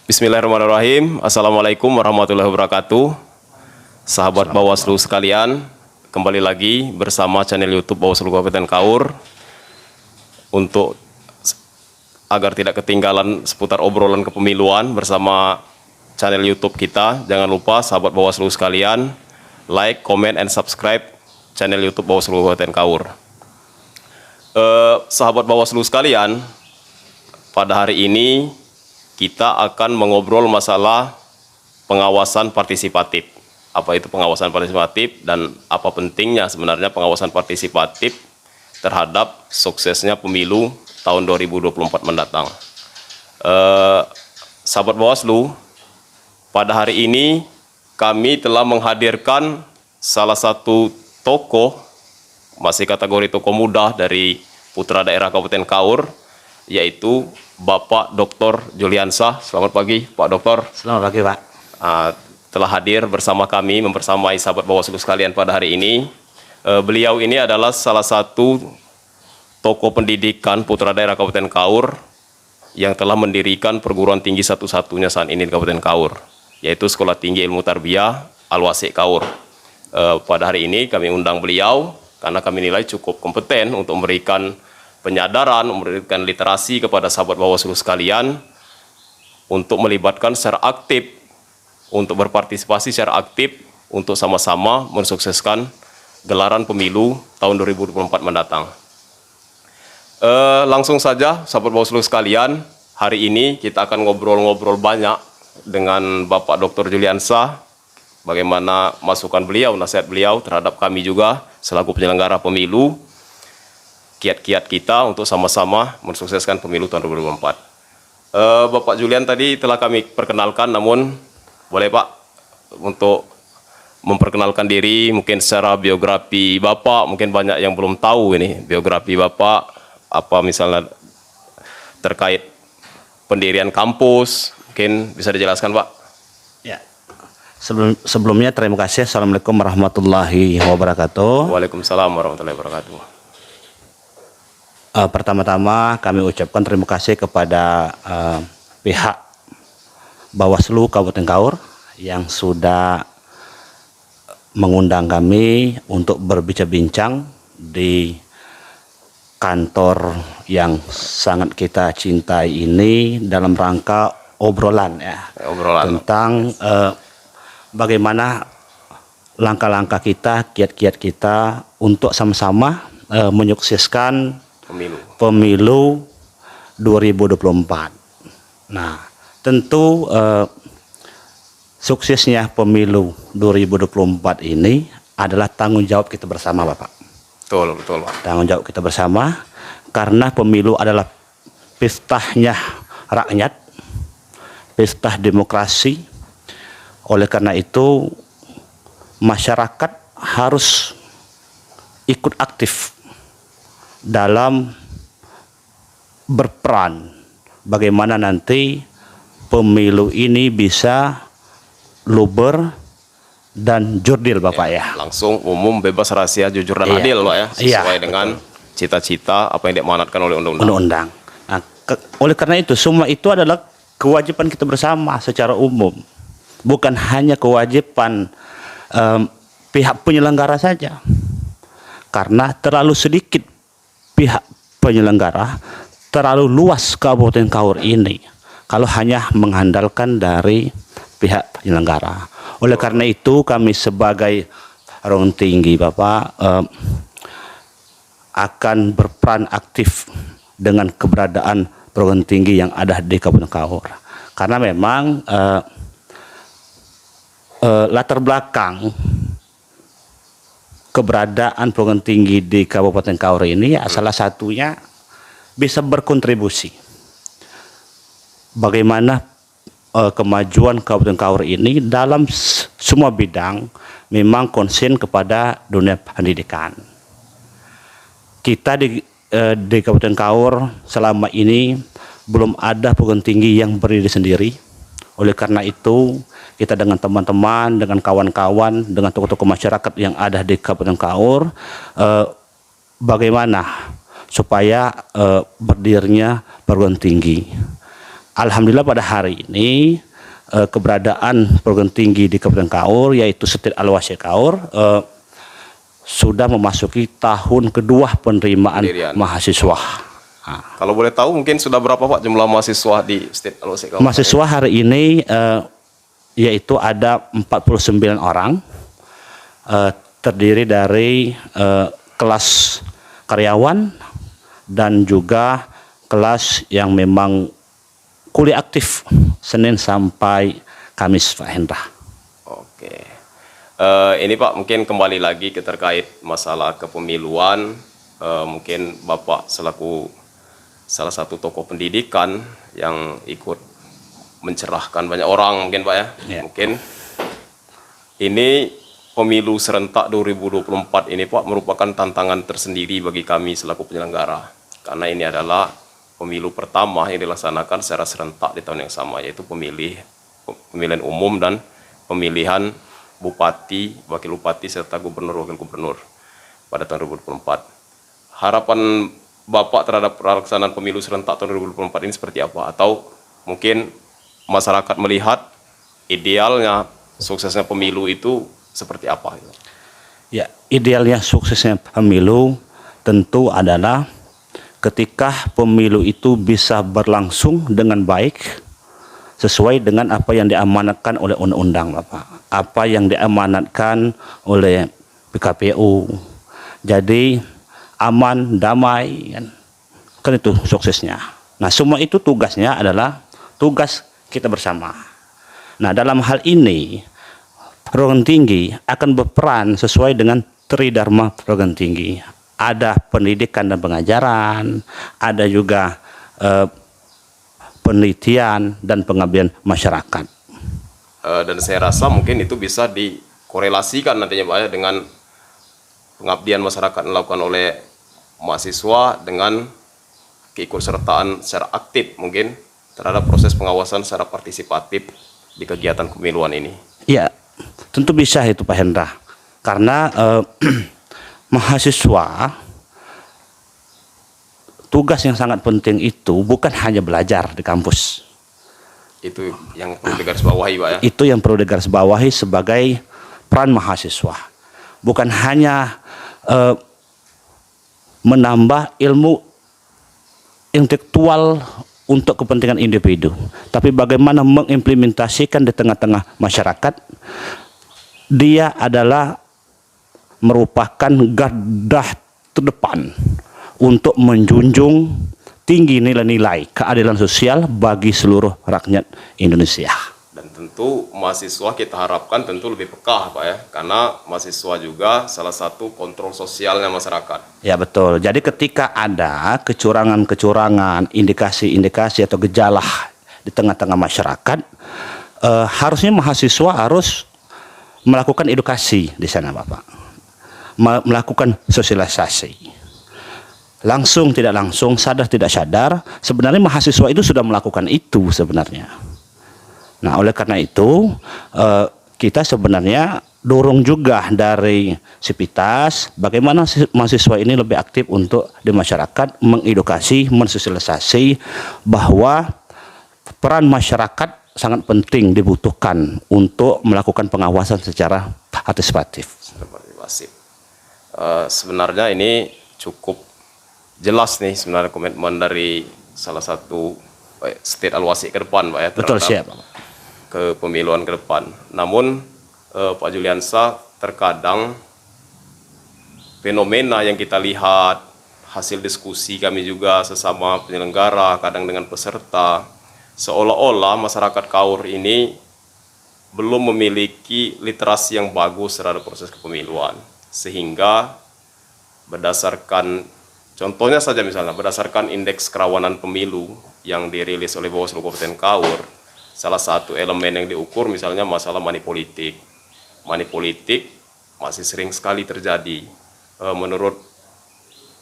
Bismillahirrahmanirrahim. Assalamualaikum warahmatullahi wabarakatuh. Sahabat Bawaslu sekalian, kembali lagi bersama channel YouTube Bawaslu Kabupaten Kaur. Untuk agar tidak ketinggalan seputar obrolan kepemiluan bersama channel YouTube kita, jangan lupa sahabat Bawaslu sekalian, like, comment, and subscribe channel YouTube Bawaslu Kabupaten Kaur. Sahabat Bawaslu sekalian, pada hari ini kita akan mengobrol masalah pengawasan partisipatif. Apa itu pengawasan partisipatif dan apa pentingnya sebenarnya pengawasan partisipatif terhadap suksesnya pemilu tahun 2024 mendatang. Sahabat Bawaslu, pada hari ini kami telah menghadirkan salah satu tokoh, masih kategori tokoh muda dari putra daerah Kabupaten Kaur, yaitu Bapak Dr. Juliansah. Selamat pagi, Pak Dokter. Selamat pagi, Pak. Telah hadir bersama kami, mempersamai sahabat Bawaslu sekalian pada hari ini. Beliau ini adalah salah satu tokoh pendidikan putra daerah Kabupaten Kaur yang telah mendirikan perguruan tinggi satu-satunya saat ini di Kabupaten Kaur, yaitu Sekolah Tinggi Ilmu Tarbiyah Al-Wasik Kaur. Pada hari ini kami undang beliau karena kami nilai cukup kompeten untuk memberikan penyadaran, memberikan literasi kepada sahabat Bawaslu sekalian untuk melibatkan secara aktif, untuk berpartisipasi secara aktif untuk sama-sama mensukseskan gelaran pemilu tahun 2024 mendatang. Langsung saja sahabat Bawaslu sekalian, hari ini kita akan ngobrol-ngobrol banyak dengan Bapak Dr. Juliansah, bagaimana masukan beliau, nasihat beliau terhadap kami juga selaku penyelenggara pemilu, kiat-kiat kita untuk sama-sama mensukseskan pemilu tahun 2024. Bapak Julian tadi telah kami perkenalkan, namun boleh Pak untuk memperkenalkan diri, mungkin secara biografi Bapak, mungkin banyak yang belum tahu ini biografi Bapak, apa misalnya terkait pendirian kampus, mungkin bisa dijelaskan Pak? Ya. Sebelumnya terima kasih. Assalamualaikum warahmatullahi wabarakatuh. Waalaikumsalam warahmatullahi wabarakatuh. Pertama-tama kami ucapkan terima kasih kepada pihak Bawaslu Kabupaten Kaur yang sudah mengundang kami untuk berbincang-bincang di kantor yang sangat kita cintai ini dalam rangka obrolan tentang bagaimana langkah-langkah kita, kiat-kiat kita untuk sama-sama menyukseskan pemilu 2024. Nah, tentu suksesnya pemilu 2024 ini adalah tanggung jawab kita bersama, Bapak. Betul, Pak. Tanggung jawab kita bersama, karena pemilu adalah pestanya rakyat, pesta demokrasi. Oleh karena itu, masyarakat harus ikut aktif dalam berperan bagaimana nanti pemilu ini bisa luber dan jurdil, Bapak ya. Langsung umum, bebas, rahasia, jujur dan adil Pak ya, sesuai dengan cita-cita apa yang diamanatkan oleh undang-undang. Nah, oleh karena itu semua itu adalah kewajiban kita bersama secara umum, bukan hanya kewajiban pihak penyelenggara saja, karena terlalu sedikit pihak penyelenggara, terlalu luas Kabupaten Kaur ini kalau hanya mengandalkan dari pihak penyelenggara. Oleh karena itu kami sebagai perguruan tinggi Bapak akan berperan aktif dengan keberadaan perguruan tinggi yang ada di Kabupaten Kaur, karena memang latar belakang keberadaan perguruan tinggi di Kabupaten Kaur ini salah satunya bisa berkontribusi bagaimana kemajuan Kabupaten Kaur ini dalam semua bidang memang konsen kepada dunia pendidikan. Kita di Kabupaten Kaur selama ini belum ada perguruan tinggi yang berdiri sendiri. Oleh karena itu kita dengan teman-teman, dengan kawan-kawan, dengan tokoh-tokoh masyarakat yang ada di Kabupaten Kaur, bagaimana supaya berdirinya perguruan tinggi. Alhamdulillah pada hari ini keberadaan perguruan tinggi di Kabupaten Kaur, yaitu Setit Al-Wasi Kaur, sudah memasuki tahun kedua penerimaan Pendirian. mahasiswa. Kalau boleh tahu mungkin sudah berapa Pak jumlah mahasiswa di State Al-Wasi Kaur? Mahasiswa hari ini yaitu ada 49 orang, terdiri dari kelas karyawan dan juga kelas yang memang kuliah aktif Senin sampai Kamis, Pak Hendra. Oke. Ini Pak mungkin kembali lagi ke terkait masalah kepemiluan. Mungkin Bapak selaku salah satu tokoh pendidikan yang ikut mencerahkan banyak orang mungkin Pak ya. Ya. Mungkin ini pemilu serentak 2024 ini Pak merupakan tantangan tersendiri bagi kami selaku penyelenggara. Karena ini adalah pemilu pertama yang dilaksanakan secara serentak di tahun yang sama, yaitu pemilihan umum dan pemilihan bupati, wakil bupati, serta gubernur, wakil gubernur pada tahun 2024. Harapan Bapak terhadap pelaksanaan pemilu serentak tahun 2024 ini seperti apa? Atau mungkin masyarakat melihat idealnya suksesnya pemilu itu seperti apa? Ya, idealnya suksesnya pemilu tentu adalah ketika pemilu itu bisa berlangsung dengan baik sesuai dengan apa yang diamanatkan oleh undang-undang, Bapak. Apa yang diamanatkan oleh PKPU. Jadi aman, damai, kan itu suksesnya. Nah, semua itu tugasnya adalah tugas kita bersama. Nah, dalam hal ini perguruan tinggi akan berperan sesuai dengan tridharma perguruan tinggi. Ada pendidikan dan pengajaran, ada juga penelitian dan pengabdian masyarakat. Dan saya rasa mungkin itu bisa dikorelasikan nantinya Pak ya dengan pengabdian masyarakat yang dilakukan oleh mahasiswa dengan keikutsertaan secara aktif mungkin terhadap proses pengawasan secara partisipatif di kegiatan kepemiluan ini. Ya, tentu bisa itu Pak Hendra. Karena mahasiswa tugas yang sangat penting itu bukan hanya belajar di kampus. Itu yang perlu digarisbawahi Pak ya. Itu yang perlu digarisbawahi sebagai peran mahasiswa. Bukan hanya menambah ilmu intelektual untuk kepentingan individu, tapi bagaimana mengimplementasikan di tengah-tengah masyarakat. Dia adalah merupakan garda terdepan untuk menjunjung tinggi nilai-nilai keadilan sosial bagi seluruh rakyat Indonesia. Dan tentu mahasiswa kita harapkan tentu lebih peka Pak ya, karena mahasiswa juga salah satu kontrol sosialnya masyarakat. Ya betul, jadi ketika ada kecurangan-kecurangan, indikasi-indikasi atau gejala di tengah-tengah masyarakat, harusnya mahasiswa harus melakukan edukasi di sana Bapak, melakukan sosialisasi. Langsung tidak langsung, sadar tidak sadar, sebenarnya mahasiswa itu sudah melakukan itu sebenarnya. Nah, oleh karena itu kita sebenarnya dorong juga dari Sipitas bagaimana mahasiswa ini lebih aktif untuk di masyarakat mengedukasi, mensosialisasi bahwa peran masyarakat sangat penting dibutuhkan untuk melakukan pengawasan secara partisipatif. Sebenarnya ini cukup jelas nih sebenarnya komitmen dari salah satu State Al-Wasi ke depan Pak ya. Betul, siap. Kepemiluan ke depan. Namun Pak Juliansa, terkadang fenomena yang kita lihat, hasil diskusi kami juga sesama penyelenggara, kadang dengan peserta, seolah-olah masyarakat Kaur ini belum memiliki literasi yang bagus terhadap proses kepemiluan. Sehingga berdasarkan, contohnya saja misalnya, berdasarkan indeks kerawanan pemilu yang dirilis oleh Bawaslu Kabupaten Kaur, salah satu elemen yang diukur misalnya masalah money politik. Money politik masih sering sekali terjadi. Menurut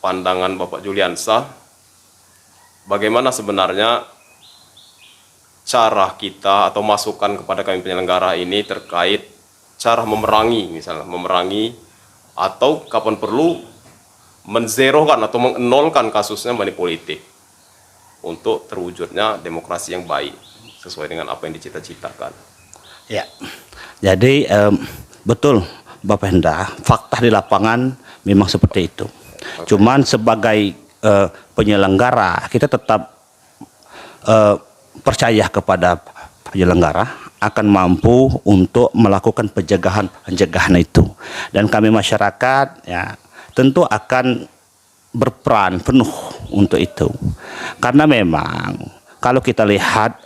pandangan Bapak Juliansa, bagaimana sebenarnya cara kita atau masukan kepada kami penyelenggara ini terkait cara memerangi, misalnya memerangi atau kapan perlu menzerokan atau mengnolkan kasusnya money politik. untuk terwujudnya demokrasi yang baik sesuai dengan apa yang dicita-citakan. Ya, jadi betul Bapak Hendra, fakta di lapangan memang seperti itu. Cuman sebagai penyelenggara kita tetap percaya kepada penyelenggara akan mampu untuk melakukan pencegahan itu, dan kami masyarakat ya tentu akan berperan penuh untuk itu, karena memang kalau kita lihat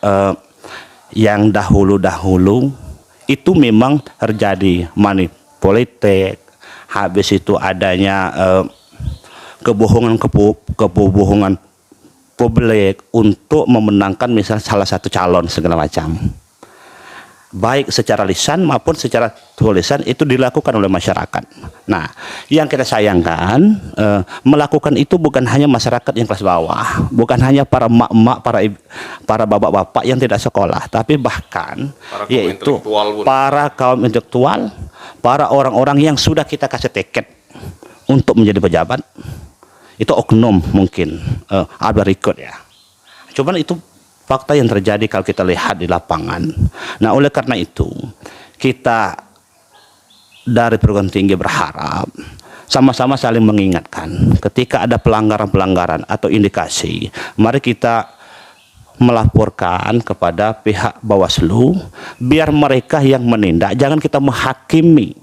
yang dahulu-dahulu itu memang terjadi money politik, habis itu adanya kebohongan publik untuk memenangkan misalnya salah satu calon segala macam, baik secara lisan maupun secara tulisan itu dilakukan oleh masyarakat. Nah, yang kita sayangkan melakukan itu bukan hanya masyarakat yang kelas bawah, bukan hanya para emak-emak, para bapak-bapak yang tidak sekolah, tapi bahkan yaitu para kaum intelektual, para orang-orang yang sudah kita kasih tiket untuk menjadi pejabat. Itu oknum mungkin ada record ya. Cuman itu fakta yang terjadi kalau kita lihat di lapangan. Nah, oleh karena itu kita dari perguruan tinggi berharap sama-sama saling mengingatkan ketika ada pelanggaran-pelanggaran atau indikasi, mari kita melaporkan kepada pihak Bawaslu biar mereka yang menindak, jangan kita menghakimi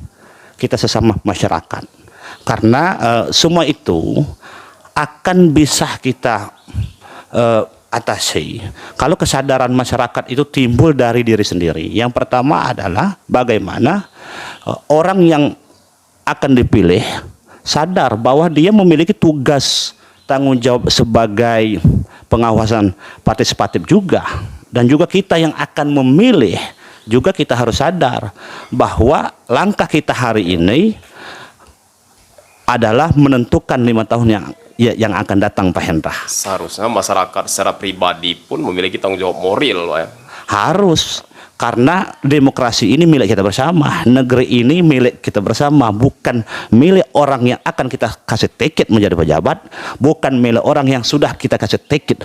kita sesama masyarakat, karena semua itu akan bisa kita atasi kalau kesadaran masyarakat itu timbul dari diri sendiri. Yang pertama adalah bagaimana orang yang akan dipilih sadar bahwa dia memiliki tugas tanggung jawab sebagai pengawasan partisipatif juga, dan juga kita yang akan memilih juga kita harus sadar bahwa langkah kita hari ini adalah menentukan 5 tahun yang akan datang, Pak Hendra. Seharusnya masyarakat secara pribadi pun memiliki tanggung jawab moral, Pak ya. Harus, karena demokrasi ini milik kita bersama, negeri ini milik kita bersama, bukan milik orang yang akan kita kasih tiket menjadi pejabat, bukan milik orang yang sudah kita kasih tiket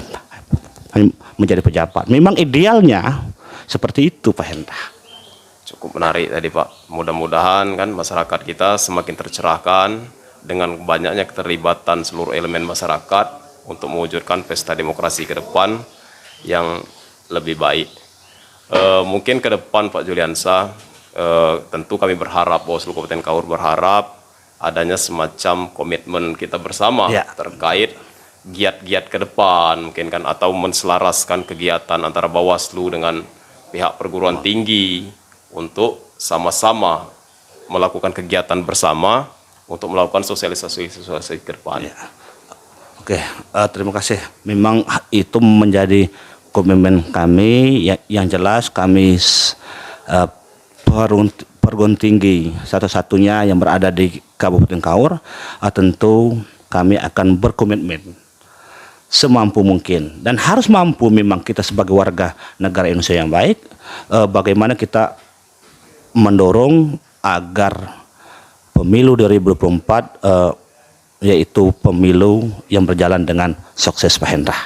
menjadi pejabat. Memang idealnya seperti itu, Pak Hendra. Cukup menarik tadi, Pak. Mudah-mudahan kan masyarakat kita semakin tercerahkan dengan banyaknya keterlibatan seluruh elemen masyarakat untuk mewujudkan pesta demokrasi ke depan yang lebih baik. Mungkin ke depan Pak Juliansa, tentu kami berharap, Bawaslu Kabupaten Kaur berharap adanya semacam komitmen kita bersama terkait giat-giat ke depan, mungkin kan, atau menselaraskan kegiatan antara Bawaslu dengan pihak perguruan tinggi untuk sama-sama melakukan kegiatan bersama untuk melakukan sosialisasi ke depan. Ya. Oke, terima kasih. Memang itu menjadi komitmen kami. Yang jelas kami perguruan tinggi satu-satunya yang berada di Kabupaten Kaur, tentu kami akan berkomitmen semampu mungkin, dan harus mampu memang kita sebagai warga negara Indonesia yang baik, bagaimana kita mendorong agar pemilu 2024 yaitu pemilu yang berjalan dengan sukses, Pak Hendra.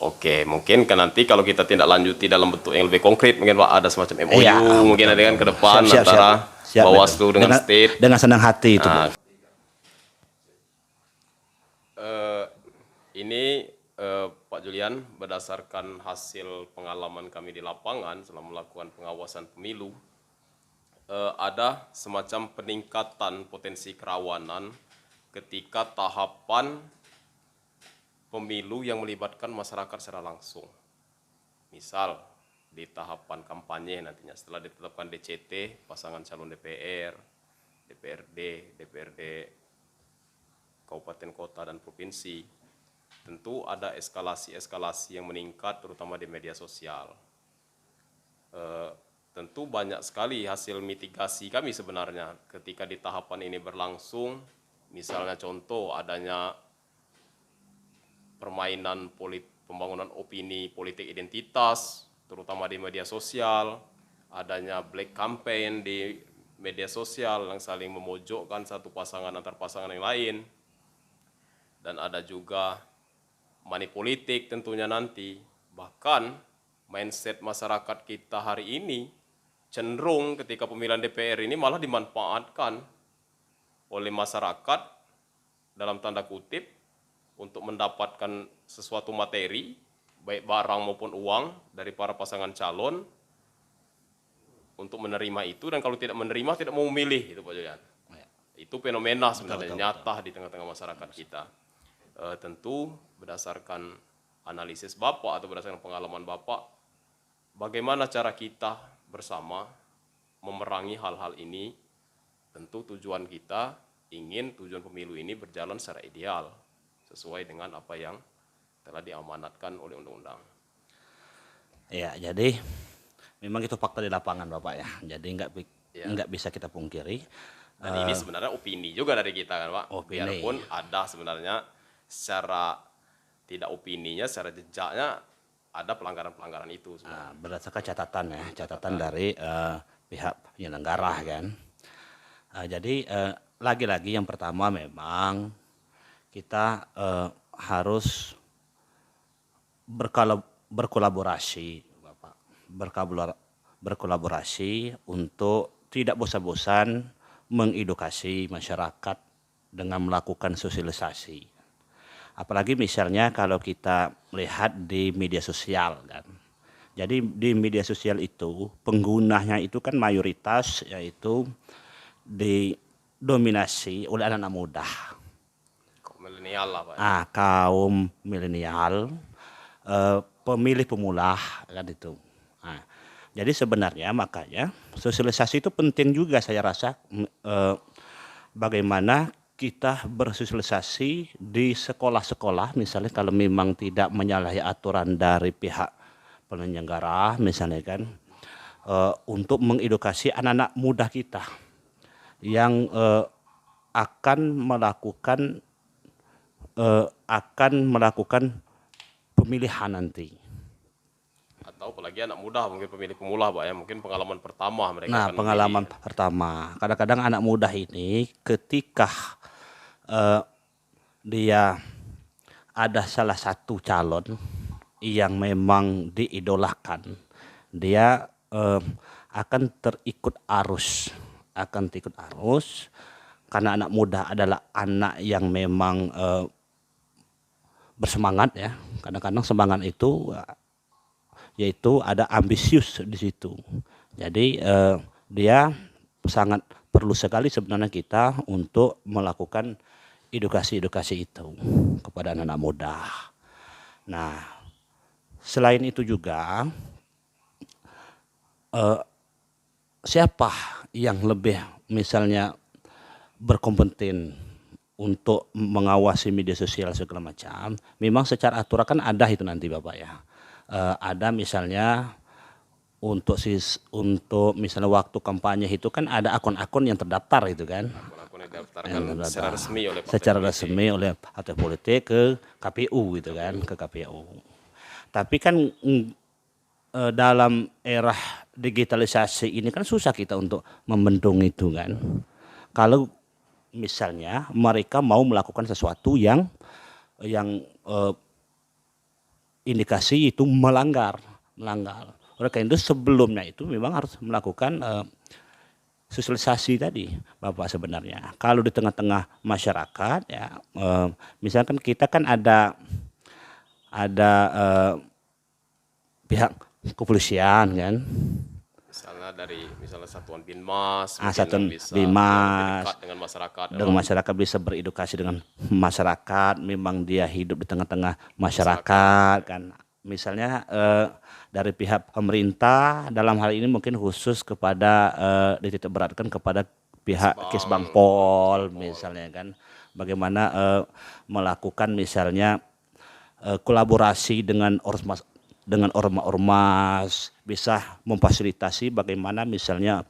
Oke, mungkin kan nanti kalau kita tindak lanjuti dalam bentuk yang lebih konkret, mungkin Pak ada semacam MOU, ya, mungkin ada kan ke depan antara Bawaslu dengan State. Dengan senang hati itu. Nah, ini Pak Julian, berdasarkan hasil pengalaman kami di lapangan selama melakukan pengawasan pemilu, ada semacam peningkatan potensi kerawanan ketika tahapan pemilu yang melibatkan masyarakat secara langsung. Misal di tahapan kampanye nantinya setelah ditetapkan DCT, pasangan calon DPR, DPRD, DPRD Kabupaten, Kota, dan Provinsi, tentu ada eskalasi-eskalasi yang meningkat terutama di media sosial. Tentu banyak sekali hasil mitigasi kami sebenarnya ketika di tahapan ini berlangsung. Misalnya contoh adanya permainan pembangunan opini politik identitas, terutama di media sosial, adanya black campaign di media sosial yang saling memojokkan satu pasangan antar pasangan yang lain, dan ada juga money politik tentunya nanti. Bahkan mindset masyarakat kita hari ini cenderung ketika pemilihan DPR ini malah dimanfaatkan oleh masyarakat dalam tanda kutip untuk mendapatkan sesuatu materi, baik barang maupun uang dari para pasangan calon untuk menerima itu, dan kalau tidak menerima tidak mau memilih, itu Pak Joyan. Itu fenomena sebenarnya nyata di tengah-tengah masyarakat kita. Tentu berdasarkan analisis Bapak atau berdasarkan pengalaman Bapak, bagaimana cara kita bersama memerangi hal-hal ini? Tentu tujuan kita ingin tujuan pemilu ini berjalan secara ideal, sesuai dengan apa yang telah diamanatkan oleh undang-undang. Ya, jadi memang itu fakta di lapangan Bapak ya. Jadi nggak bisa kita pungkiri. Dan ini sebenarnya opini juga dari kita kan Pak. Opini. Biarpun ada sebenarnya secara tidak opininya, secara jejaknya ada pelanggaran-pelanggaran itu sebenarnya. Berdasarkan catatan ya, catatan dari pihak penyelenggara kan. Jadi lagi-lagi yang pertama memang kita harus berkolaborasi Bapak, berkolaborasi untuk tidak bosan-bosan mengedukasi masyarakat dengan melakukan sosialisasi. Apalagi misalnya kalau kita lihat di media sosial kan. Jadi di media sosial itu penggunanya itu kan mayoritas yaitu didominasi oleh anak-anak muda. Milenial lah Pak. Kaum milenial, pemilih pemula kan itu. Jadi sebenarnya makanya sosialisasi itu penting juga saya rasa, bagaimana kita bersosialisasi di sekolah-sekolah misalnya kalau memang tidak menyalahi aturan dari pihak penyelenggara misalnya kan, untuk mengedukasi anak-anak muda kita yang akan melakukan pemilihan nanti. Atau apalagi anak muda, mungkin pemilih pemula Pak ya, mungkin pengalaman pertama mereka. Nah, pengalaman pertama. Kadang-kadang anak muda ini ketika dia ada salah satu calon yang memang diidolakan, dia akan terikut arus, karena anak muda adalah anak yang memang bersemangat ya. Kadang-kadang semangat itu yaitu ada ambisius di situ. Jadi dia sangat perlu sekali sebenarnya kita untuk melakukan edukasi itu kepada anak-anak muda. Nah, selain itu juga siapa yang lebih misalnya berkompeten untuk mengawasi media sosial segala macam, memang secara aturan kan ada itu nanti Bapak ya. Ada misalnya untuk misalnya waktu kampanye itu kan ada akun-akun yang terdaftar itu kan. Akun-akun yang didaftarkan secara resmi oleh partai politik ke KPU gitu kan, ke KPU. Tapi kan dalam era digitalisasi ini kan susah kita untuk membendung itu kan. Kalau misalnya mereka mau melakukan sesuatu yang indikasi itu melanggar. Oleh karena itu sebelumnya itu memang harus melakukan sosialisasi tadi Bapak sebenarnya. Kalau di tengah-tengah masyarakat ya, misalkan kita kan ada pihak kepolisian kan. Misalnya Satuan Binmas, Satuan bisa Binmas dekat dengan masyarakat. Dengan masyarakat bisa beredukasi dengan masyarakat, memang dia hidup di tengah-tengah masyarakat kan. Misalnya dari pihak pemerintah dalam hal ini mungkin khusus kepada dititik beratkan kepada pihak Kesbangpol misalnya kan, bagaimana melakukan misalnya kolaborasi dengan ormas, bisa memfasilitasi bagaimana misalnya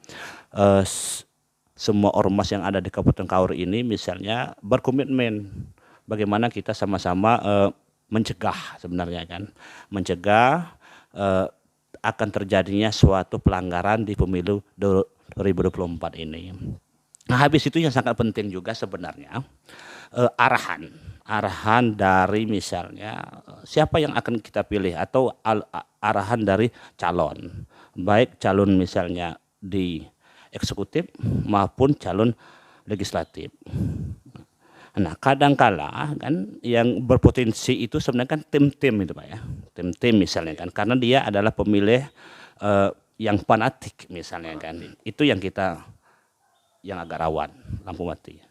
semua ormas yang ada di Kabupaten Kaur ini misalnya berkomitmen bagaimana kita sama-sama mencegah sebenarnya kan, akan terjadinya suatu pelanggaran di pemilu 2024 ini. Nah, habis itu yang sangat penting juga sebenarnya arahan arahan dari misalnya siapa yang akan kita pilih atau arahan dari calon, baik calon misalnya di eksekutif maupun calon legislatif. Nah, kadangkala kan yang berpotensi itu sebenarnya kan tim-tim itu Pak ya, tim-tim misalnya kan, karena dia adalah pemilih yang fanatik misalnya kan, itu yang agak rawan lampu mati.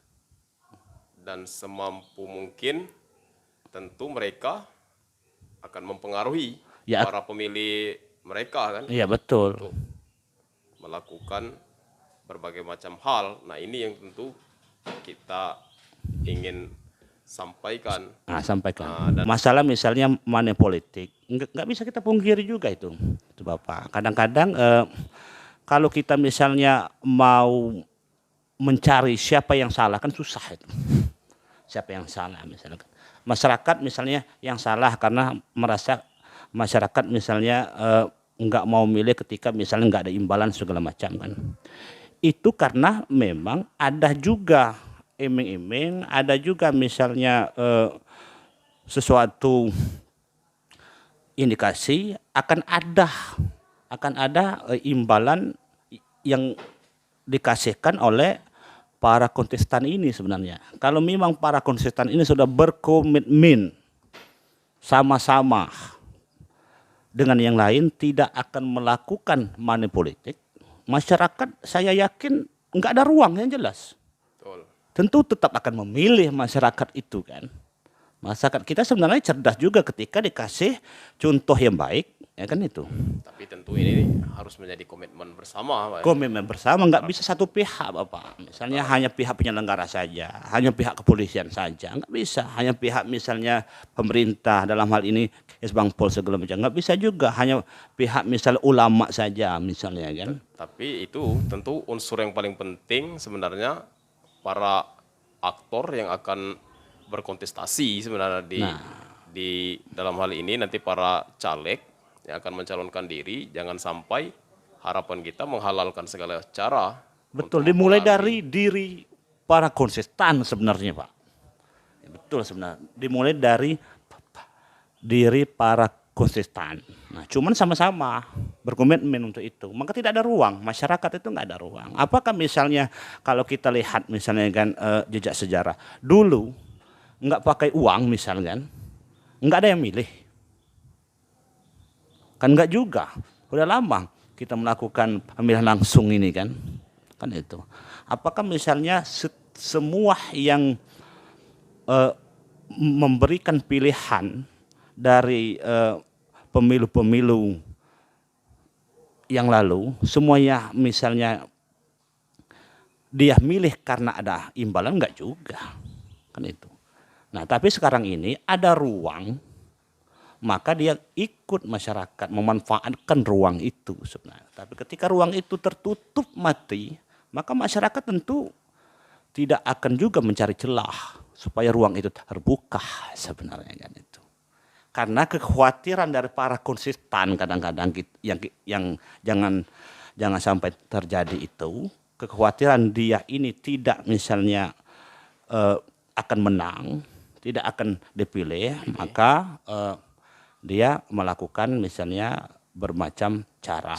Dan semampu mungkin tentu mereka akan mempengaruhi Ya. para pemilih mereka kan Iya betul. untuk melakukan berbagai macam hal. Nah ini yang tentu kita ingin sampaikan. Sampaikan. Masalah misalnya money politik, nggak bisa kita pungkiri juga itu Bapak. Kadang-kadang kalau kita misalnya mau mencari siapa yang salah kan susah itu. Siapa yang salah misalnya? Masyarakat misalnya yang salah karena merasa masyarakat misalnya nggak mau milih ketika misalnya nggak ada imbalan segala macam kan. Itu karena memang ada juga iming-iming, ada juga misalnya sesuatu indikasi akan ada imbalan yang dikasihkan oleh para kontestan ini sebenarnya. Kalau memang para kontestan ini sudah berkomitmen sama-sama dengan yang lain tidak akan melakukan money politik, masyarakat saya yakin nggak ada ruang yang jelas. Betul. Tentu tetap akan memilih masyarakat itu kan. Masyarakat kita sebenarnya cerdas juga ketika dikasih contoh yang baik, ya kan itu. Tapi tentu ini harus menjadi komitmen bersama, Pak. Komitmen bersama, nggak bisa satu pihak Bapak. Misalnya hanya pihak penyelenggara saja, hanya pihak kepolisian saja, nggak bisa. Hanya pihak misalnya pemerintah dalam hal ini Kesbangpol segala macam, nggak bisa juga. Hanya pihak misalnya ulama saja misalnya kan. Tapi itu tentu unsur yang paling penting sebenarnya para aktor yang akan berkontestasi sebenarnya di dalam hal ini nanti para caleg yang akan mencalonkan diri, jangan sampai harapan kita menghalalkan segala cara. Betul, dimulai dari diri para kontestan sebenarnya Pak. Betul sebenarnya, dimulai dari diri para kontestan. Nah, cuman sama-sama berkomitmen untuk itu, maka tidak ada ruang, masyarakat itu nggak ada ruang. Apakah misalnya kalau kita lihat misalnya kan jejak sejarah, dulu nggak pakai uang misalnya kan, nggak ada yang milih. Kan enggak juga, udah lama kita melakukan pemilihan langsung ini kan itu. Apakah misalnya semua yang memberikan pilihan dari pemilu-pemilu yang lalu, semuanya misalnya dia milih karena ada imbalan, enggak juga, kan itu. Nah tapi sekarang ini ada ruang, maka dia ikut masyarakat memanfaatkan ruang itu sebenarnya. Tapi ketika ruang itu tertutup mati, maka masyarakat tentu tidak akan juga mencari celah supaya ruang itu terbuka sebenarnya kan itu. Karena kekhawatiran dari para konsisten kadang-kadang yang jangan sampai terjadi itu, kekhawatiran dia ini tidak misalnya akan menang, tidak akan dipilih, maka dia melakukan misalnya bermacam cara.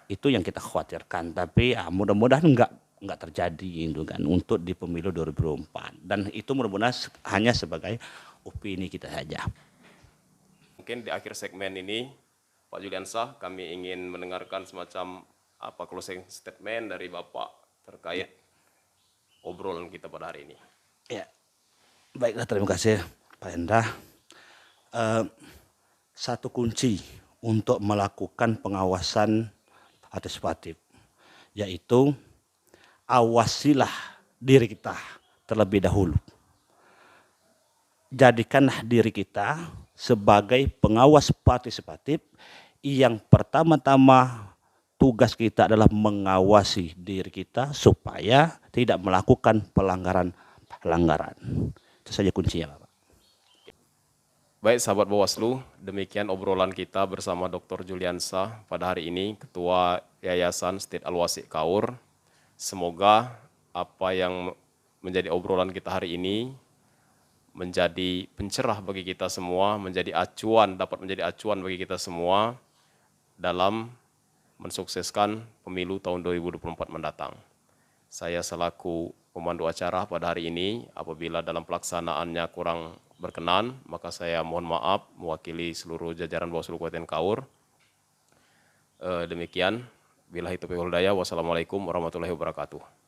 Itu yang kita khawatirkan. Tapi mudah-mudahan enggak terjadi itu kan untuk di pemilu 2024. Dan itu mudah-mudahan hanya sebagai opini kita saja. Mungkin di akhir segmen ini Pak Juliansah, kami ingin mendengarkan semacam closing statement dari Bapak terkait obrolan kita pada hari ini. Ya, baiklah, terima kasih Pak Hendra. Satu kunci untuk melakukan pengawasan partisipatif, yaitu awasilah diri kita terlebih dahulu. Jadikanlah diri kita sebagai pengawas partisipatif yang pertama-tama tugas kita adalah mengawasi diri kita supaya tidak melakukan pelanggaran. Itu saja kuncinya, Bapak. Baik sahabat Bawaslu, demikian obrolan kita bersama Dr. Juliansah pada hari ini, Ketua Yayasan State Al-Wasik Kaur. Semoga apa yang menjadi obrolan kita hari ini menjadi pencerah bagi kita semua, dapat menjadi acuan bagi kita semua dalam mensukseskan pemilu tahun 2024 mendatang. Saya selaku pemandu acara pada hari ini, apabila dalam pelaksanaannya kurang berkenan, maka saya mohon maaf mewakili seluruh jajaran Bawaslu Kabupaten Kaur. Demikian, billahi taufiq wal hidayah. Wassalamualaikum warahmatullahi wabarakatuh.